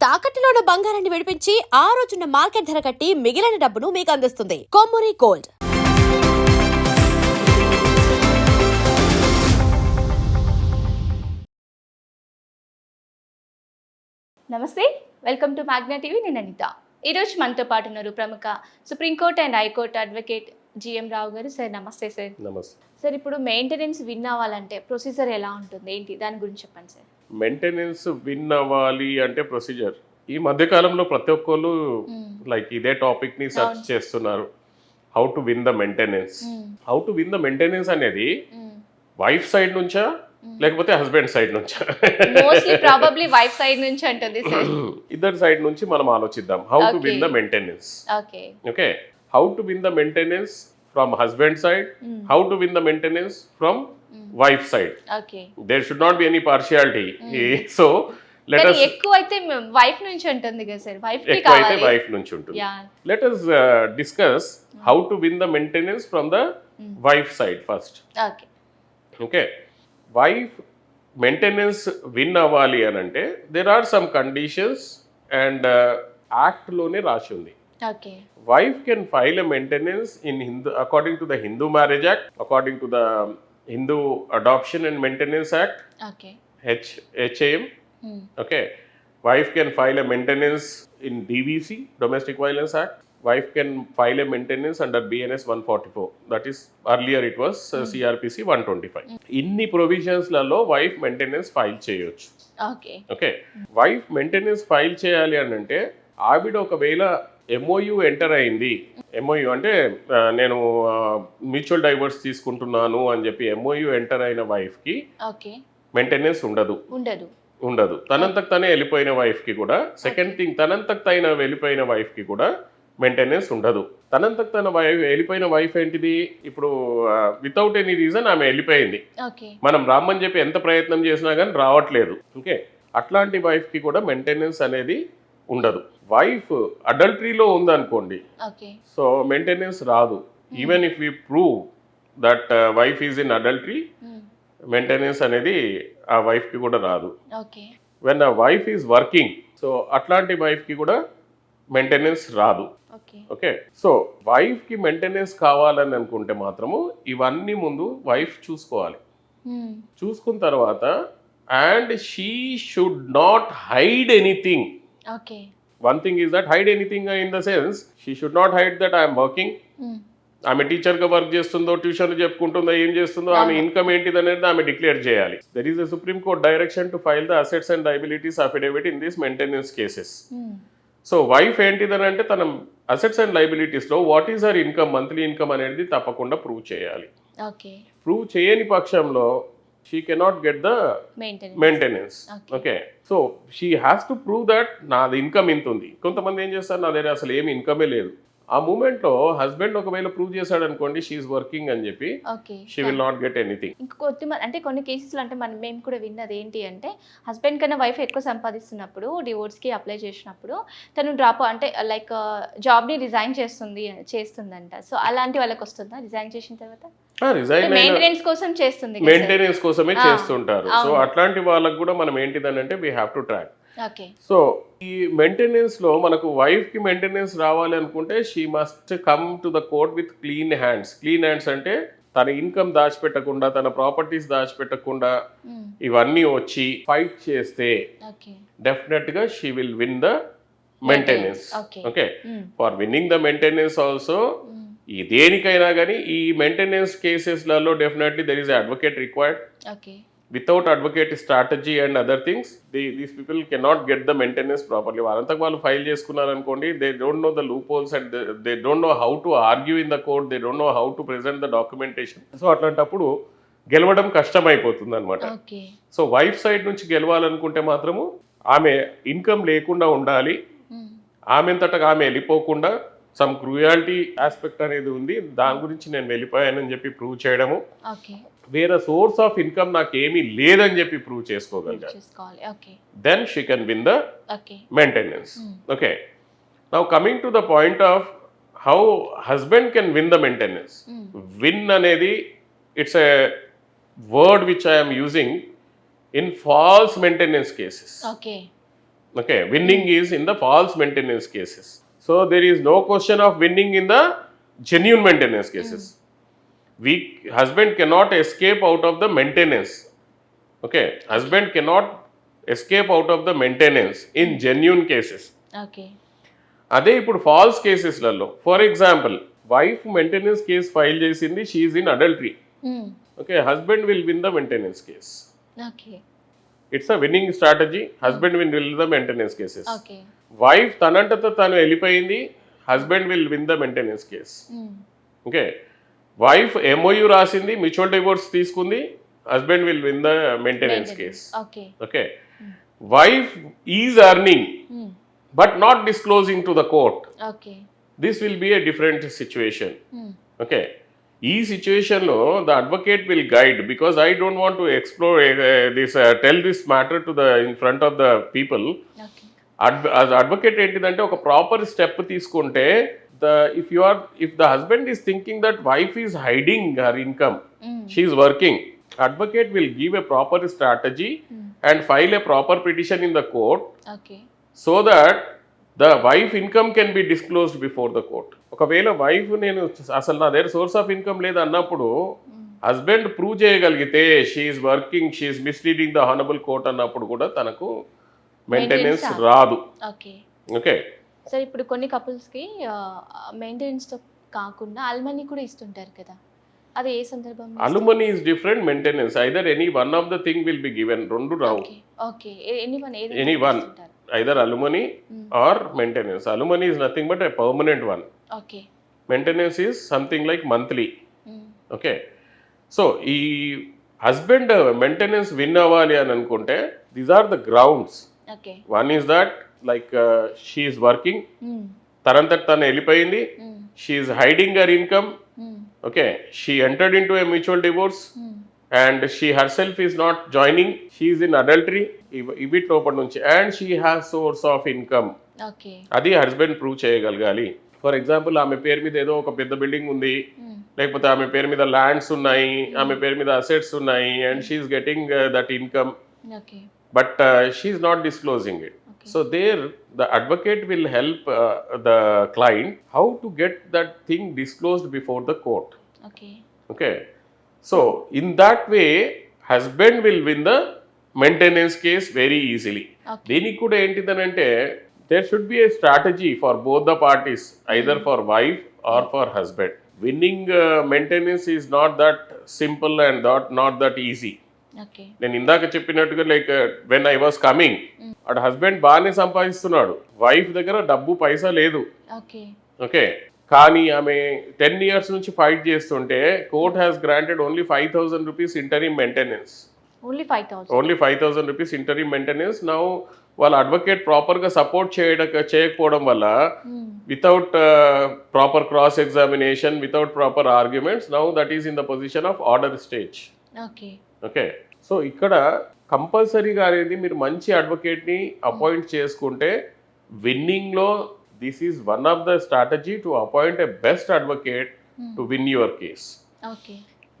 తాకట్టులో ఉన్న బంగారాన్ని విడిపించి ఆ రోజున్న మార్కెట్ ధర కట్టి మిగిలిన డబ్బును మీకు అందిస్తుంది కొమ్మూరి గోల్డ్. నమస్తే, వెల్కమ్ టు మ్యాగ్నా టీవీ. నేను అనిత. ఈరోజు మనతో పాటు ఉన్నారు ప్రముఖ supreme court and high court advocate GM Rao గారు. సార్ నమస్తే. సార్ నమస్తే సార్, ఇప్పుడు మెయింటెనెన్స్ విన్ అవ్వాలంటే ప్రొసీజర్ ఎలా ఉంటుంది, ఏంటి దాని గురించి చెప్పండి సార్. మెయింటెనెన్స్ విన్ అవ్వాలి అంటే ప్రొసీజర్ ఈ మధ్య కాలంలో ప్రతి ఒక్కరు లైక్ ఇదే టాపిక్ ని సెర్చ్ చేస్తున్నారు. How to win the maintenance. How to win the maintenance అనేది వైఫ్ సైడ్ నుంచా లేకపోతే హస్బెండ్ సైడ్ నుంచా? మోస్ట్లీ ప్రాబబ్లీ వైఫ్ సైడ్ నుంచి అంటుంది సార్. ఇద్దరు సైడ్ నుంచి మనం ఆలోచిద్దాం. How to win the maintenance. Okay okay, how to win the maintenance from husband side, how to win the maintenance from wife side. Okay, there should not be any partiality. So let us ఎక్కువ అయితే wife నుంచి ఉంటుంది కదా sir, wife కి ఎక్కువ అయితే కావాలి. Wife నుంచి ఉంటుంది. Let us discuss how to win the maintenance from the wife side first. Okay okay, wife maintenance win అవ్వాలి అని అంటే there are some conditions and యాక్ట్లోనే రాసి ఉంది. Okay, wife can file a maintenance in Hindu according to the Hindu marriage act, according to the Hindu adoption and maintenance act, okay, HAM. Okay, wife can file a maintenance in DVC, Domestic Violence Act. Wife can file a maintenance under BNS 144. That is, earlier it was CRPC 125. ఇన్ని ప్రొవిజన్స్లలో wife maintenance file చేయొచ్చు. Okay, okay, wife maintenance file చేయాలి అని అంటే ఆవిడ ఒకవేళ MOU enter అయింది. MOU అంటే నేను మ్యూచువల్ డైవర్స్ తీసుకుంటున్నాను అని చెప్పి MOU ఎంటర్ అయిన వైఫ్కి ఓకే, మెయింటెనెన్స్ ఉండదు. తనంతకు తనే వెళ్ళిపోయిన వైఫ్కి కూడా సెకండ్ థింగ్, తనంతకు తన వెళ్ళిపోయిన వైఫ్కి కూడా మెయింటెనెన్స్ ఉండదు. తనంతకు తన వెళ్ళిపోయిన వైఫ్ ఏంటిది, ఇప్పుడు వితౌట్ ఎనీ రీజన్ ఆమె వెళ్ళిపోయింది, మనం రామ్మని చెప్పి ఎంత ప్రయత్నం చేసినా కానీ రావట్లేదు. ఓకే, అట్లాంటి వైఫ్కి కూడా మెయింటెనెన్స్ అనేది ఉండదు. వైఫ్ అడల్టరీలో ఉందనుకోండి, సో మెయింటెనెన్స్ రాదు. Even if we prove that wife is in adultery, maintenance అనేది ఆ వైఫ్కి కూడా రాదు. వెన్ ఆ వైఫ్ ఈజ్ వర్కింగ్, సో అట్లాంటి వైఫ్కి కూడా మెయింటెనెన్స్ రాదు. ఓకే, సో వైఫ్కి మెయింటెనెన్స్ కావాలని అనుకుంటే మాత్రము ఇవన్నీ ముందు వైఫ్ చూసుకోవాలి. చూసుకున్న తర్వాత and she should not hide anything. One thing is that hide anything in the sense she should not hide that I'm working. ఆమె టీచర్గా వర్క్ చేస్తుందో, ట్యూషన్లు చెప్పుకుంటుందో, ఏం చేస్తుందో, ఆమె ఇన్కమ్ ఏంటిది అనేది ఆమె డిక్లేర్ చేయాలి. There is the supreme court direction to file the assets and liabilities affidavit in this maintenance cases. So wife ఏంటిదని అంటే తన అసెట్స్ అండ్ లయబిలిటీస్లో what is her income, monthly income అనేది తప్పకుండా ప్రూవ్ చేయాలి. ప్రూవ్ చేయని పక్షంలో she cannot get the maintenance. Okay, so she has to prove that నాది ఇన్కమ్ ఇంత ఉంది. కొంతమంది ఏం చేస్తారు, నా దగ్గర అసలు ఏమి ఇన్కమే లేదు. ఆ మూమెంట్లో హస్బెండ్ ఒకవేళ ప్రూవ్ చేశాడు అనుకోండి షీఈస్ వర్కింగ్ అని చెప్పి, she will not get anything. అంటే కొన్ని కేసెస్లో అంటే మేము కూడా విన్నది ఏంటి అంటే, హస్బెండ్ కన్నా వైఫ్ ఎక్కువ సంపాదిస్తున్నప్పుడు డివోర్స్కి అప్లై చేసినప్పుడు తను డ్రాప్ అంటే లైక్ జాబ్ని రిజైన్ చేస్తుందంట. సో అలాంటి వాళ్ళకి వస్తుందా రిజైన్ చేసిన తర్వాత? మెయింటెనెన్స్ కోసం చేస్తుంది, మెయింటెనెన్స్ కోసమే చేస్తుంటారు. సో అట్లాంటి వాళ్ళకి కూడా మనం ఏంటిదని అంటే we have to track. So ఈ మెయింటెనెన్స్ లో మనకు వైఫ్ కి మెయింటెనెన్స్ రావాలి అనుకుంటే she must come to the court with clean hands. Clean hands అంటే తన ఇన్కమ్ దాచిపెట్టకుండా, తన ప్రాపర్టీస్ దాచిపెట్టకుండా ఇవన్నీ వచ్చి ఫైట్ చేస్తే డెఫినెట్ గా she will win the maintenance. Okay, for winning the maintenance also ఈ దేనికైనా కానీ ఈ మెయింటెనెన్స్ కేసెస్లలో definitely there is advocate required. Without advocate strategy and other things these people cannot get the maintenance properly. వాళ్ళంతకు వాళ్ళు file చేసుకున్నారనుకోండి, they don't know the loopholes and they don't know how to argue in the court, they don't know how to present the documentation. So అట్లాంటప్పుడు గెలవడం కష్టమైపోతుంది అనమాట. So wife side నుంచి గెలవాలనుకుంటే మాత్రము ఆమె ఇన్కమ్ లేకుండా ఉండాలి, ఆమెంతటగా ఆమె వెళ్ళిపోకుండా, సమ్ క్రూయాలిటీ ఆస్పెక్ట్ అనేది ఉంది, దాని గురించి నేను వెళ్ళిపోయానని చెప్పి ప్రూవ్ చేయడము, వేరే సోర్స్ ఆఫ్ ఇన్కమ్ నాకు ఏమీ లేదని చెప్పి ప్రూవ్ చేసుకోగలిగారు. Then she can win the maintenance. Okay, now coming to the point of how husband can win the maintenance. Win అనేది it's a word which I'm using in false maintenance cases. Okay, winning is in the false maintenance cases. So there is no question of winning in the genuine maintenance cases. Husband cannot escape out of the maintenance. Okay, husband cannot escape out of the maintenance in genuine cases. Okay. అదే ఇప్పుడు false కేసెస్లలో for example wife maintenance case file చేసింది, she's in adultery. Okay, husband will win the maintenance case. Okay. It's a winning strategy. Husband will the maintenance cases. Okay. Wife తనంతట తను వెళ్ళిపోయింది, husband will win the maintenance case. Okay, wife MOU రాసింది, mutual divorce తీసుకుంది, husband will win the maintenance case. Okay. Okay, wife is earning but not disclosing to the court. Okay. This will be a different situation. Okay. ఈ సిచ్యువేషన్లో the advocate will guide, because I don't want to explore tell this matter to the in front of the people. Advocate ఏంటిదంటే ఒక proper step తీసుకుంటే if the husband is thinking that wife is hiding her income, she is working, advocate will give a proper strategy and file a proper petition in the court. Okay. So that the wife income can be disclosed before the court. ఒకవేళ wife నేను అసలు నా దగ్గర source of income లేదు అన్నప్పుడు husband prove చేయగలిగితే she's working, she's misleading the honourable court అన్నప్పుడు కూడా తనకు మెయింటెనెన్స్ రాదు. ఓకే. ఓకే సార్, ఇప్పుడు కొన్ని కపుల్స్కి మెయింటెనెన్స్తో కాకుండా అల్మనీ కూడా ఇస్తుంటారు కదా, అది ఏ సందర్భంలో? Alimony is different, maintenance either any one of the thing will be given. రెండు రావు. Okay. Any one either alimony or maintenance. Alimony is nothing but a permanent one. Okay. Maintenance is something like monthly. Okay. So ఈ husband maintenance win అవ్వాలి అని అనుకుంటే these are the grounds. Okay. One is that like she is working, తనంతట తను వెళ్ళిపోయింది, she is hiding her income. Okay, she entered into a mutual divorce and she herself is not joining, she is in adultery, ఇవి లోపటి నుంచి, and she has source of income. Okay. అది husband prove చేయగలగాలి. For example ఆమె పేరు మీద ఏదో ఒక పెద్ద బిల్డింగ్ ఉంది, లేకపోతే ఆమె పేరు మీద ల్యాండ్స్ ఉన్నాయి, ఆమె పేరు మీద అసెట్స్ ఉన్నాయి, and she's getting that income, but she's not disclosing it. So there the advocate will help the client how to get that thing disclosed before the court. Okay, so in that way husband will win the maintenance case very easily. దీనికి కూడా ఏంటిదనంటే there should be a strategy for both the parties, either for wife or for husband. Winning maintenance is not that simple and not that easy. Okay. నేను ఇందాక చెప్పినట్టుగా like when I was coming, అటు husband బాగానే సంపాదిస్తున్నాడు, wife దగ్గర డబ్బు పైసా లేదు. Okay, కానీ ఆమె 10 years నుంచి ఫైట్ చేస్తుంటే court has granted only 5,000 rupees interim maintenance. Only 5,000 rupees interim maintenance. Now వాళ్ళ అడ్వకేట్ ప్రాపర్గా సపోర్ట్ చేయకపోవడం వల్ల, without proper cross examination, without proper arguments, now that is in the position of order stage. Okay, so ఇక్కడ కంపల్సరీగా అనేది మీరు మంచి అడ్వకేట్ని అపాయింట్ చేసుకుంటే విన్నింగ్లో this is one of the strategy to appoint a best advocate to win your case.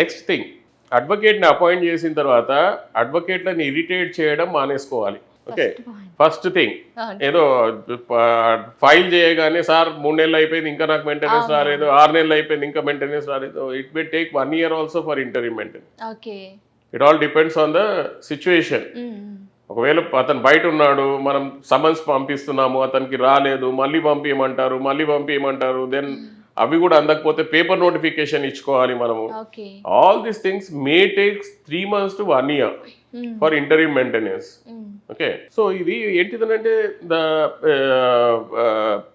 Next thing, అడ్వకేట్ని appoint చేసిన తర్వాత అడ్వకేట్లను ఇరిటేట్ చేయడం మానేసుకోవాలి. ఓకే, ఫస్ట్ థింగ్, ఏదో ఫైల్ చేయగానే సార్ 3 నెలలు అయిపోయింది ఇంకా నాకు మెయింటెనెన్స్ రాలేదు, 6 నెలలు అయిపోయింది ఇంకా మెయింటెనెన్స్ రాలేదు, it may take 1 year also for interim maintenance. It all depends on the situation. ఒకవేళ అతను బయట ఉన్నాడు, మనం సమన్స్ పంపిస్తున్నాము, అతనికి రాలేదు, మళ్ళీ పంపించమంటారు, దెన్ అవి కూడా అందకపోతే పేపర్ నోటిఫికేషన్ ఇచ్చుకోవాలి మనము. All these things may takes 3 months to 1 year for interim maintenance. Okay, so ఇది ఏంటిదనంటే the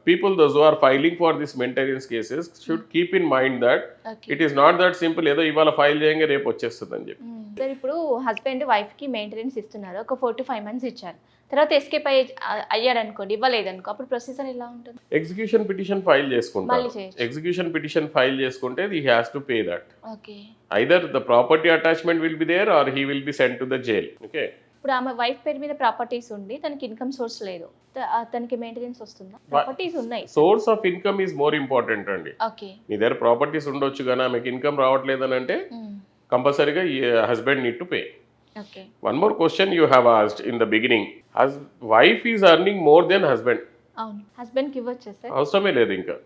people those who are filing for this maintenance cases should keep in mind that it is not that simple, ఏదో ఇవాళ file చేయంగా రేపు వచ్చేస్తుంది అని చెప్పి. Sir, ఇప్పుడు హస్బెండ్ వైఫ్కి మెయింటెనెన్స్ ఇస్తున్నారు, ఒక 4 to 5 months ఇచ్చారు, తర్వాత ఎస్కేప్ అయ్యాడు అనుకోండి, ఇవ్వలేదనుకో, అప్పుడు ప్రొసీజర్ ఎలా ఉంటుంది? ఎగ్జిక్యూషన్ పిటిషన్ ఫైల్ చేసుకుంటారు. ఎగ్జిక్యూషన్ పిటిషన్ ఫైల్ చేసుకుంటే he has to pay that. Okay, either the property attachment will be there or he will be sent to the jail. Okay, ఇప్పుడు ఆమె వైఫ్ పేరు మీద ప్రాపర్టీస్ ఉండి తనకి ఇన్కమ్ సోర్స్ లేదు, తనకి మెయింటెనెన్స్ వస్తుందా? ప్రాపర్టీస్ ఉన్నాయి, source of income is more important అండి. ఓకే, మీ దగ్గర ప్రాపర్టీస్ ఉండొచ్చు కానీ ఆమెకి ఇన్కమ్ రావట్లేదని అంటే కంపల్సరీగా husband need to pay. Okay. One more question you have asked in the beginning. Wife is earning more than husband. అవును, హస్బెండ్కి ఇవ్వచ్చా సార్? అవసరమే లేదు ఇంకా.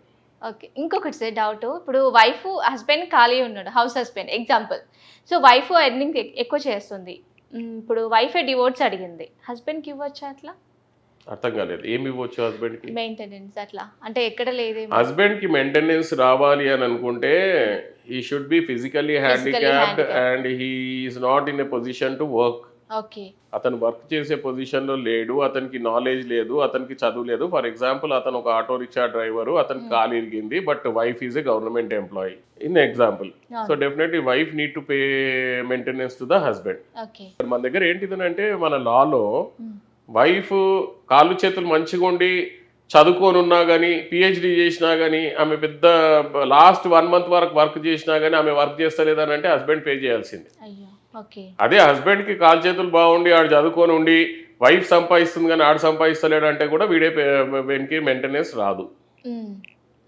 ఓకే, ఇంకొకటి సార్ డౌట్, ఇప్పుడు వైఫ్ హస్బెండ్ ఖాళీ ఉన్నాడు, house husband example. So wife earning ఎక్కువ చేస్తుంది, ఇప్పుడు వైఫే డివోర్స్ అడిగింది, హస్బెండ్కి ఇవ్వచ్చా అట్లా? అర్థం కాలేదు, ఏమి ఇవ్వచ్చు హస్బెండ్కి? మెయింటెనెన్స్ అట్లా అంటే ఎక్కడ లేదేమో. హస్బెండ్కి మెయింటెనెన్స్ రావాలి అని అనుకుంటే he should be physically handicapped and he is not in a position to work. Okay, అతను వర్క్ చేసే పొజిషన్లో లేడు, అతనికి నాలెడ్జ్ లేదు, అతనికి చదువు లేదు. ఫర్ ఎగ్జాంపుల్ అతను ఒక ఆటో రిక్షా డ్రైవరు, అతనికి కాలు ఇరిగింది, but wife is a government employee in example. So definitely wife need to pay maintenance to the husband. Okay. మన దగ్గర ఏంటిదనంటే మన లాలో వైఫ్ కాళ్ళు చేతులు మంచిగా ఉండి చదువుకొని ఉన్నా కానీ, పిహెచ్డి చేసినా కానీ, ఆమె పెద్ద లాస్ట్ 1 month వరకు వర్క్ చేసినా కానీ ఆమె వర్క్ చేస్తలేదని అంటే హస్బెండ్ పే చేయాల్సింది. అయ్యో, ఓకే. అదే హస్బెండ్కి కాలు చేతులు బాగుండి ఆడు చదువుకొని ఉండి వైఫ్ సంపాదిస్తుంది కానీ ఆడు సంపాదిస్తలేడు అంటే కూడా వీడికి మెయింటెనెన్స్ రాదు.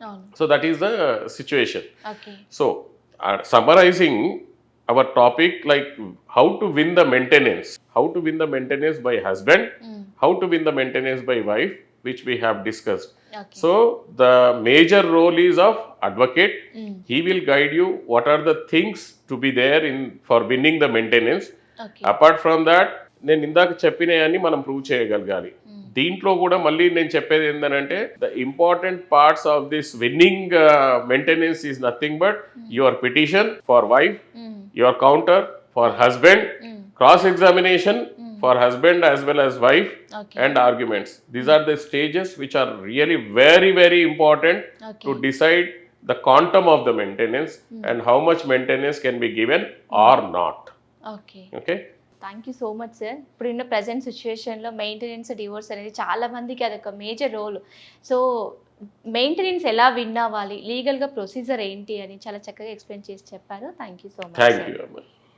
అవును. So that is the situation. Okay. So summarising our topic, like how to win the maintenance by husband, how to win the maintenance by wife, which we have discussed. Okay. So the major role is of advocate. He will guide you what are the things to be there in for winning the maintenance. Okay. Apart from that, నేను ఇందాక చెప్పినవన్నీ మనం prove చేయగలగాలి. దీంట్లో కూడా మళ్ళీ నేను చెప్పేది ఏంటంటే the important parts of this winnowing maintenance is nothing but your petition for wife, your counter for husband, cross examination for husband as well as wife, Okay. and arguments. These are the stages which are really very very important Okay. to decide the quantum of the maintenance and how much maintenance can be given or not. Okay. Okay. Thank you so much sir. ఇప్పుడున్న present సిచ్యువేషన్లో maintenance, divorce అనేది చాలా మందికి అదొక major role. So maintenance ఎలా win అవ్వాలి, లీగల్గా procedure ఏంటి అని చాలా చక్కగా ఎక్స్ప్లెయిన్ చేసి చెప్పారు. Thank you so much. Thank you.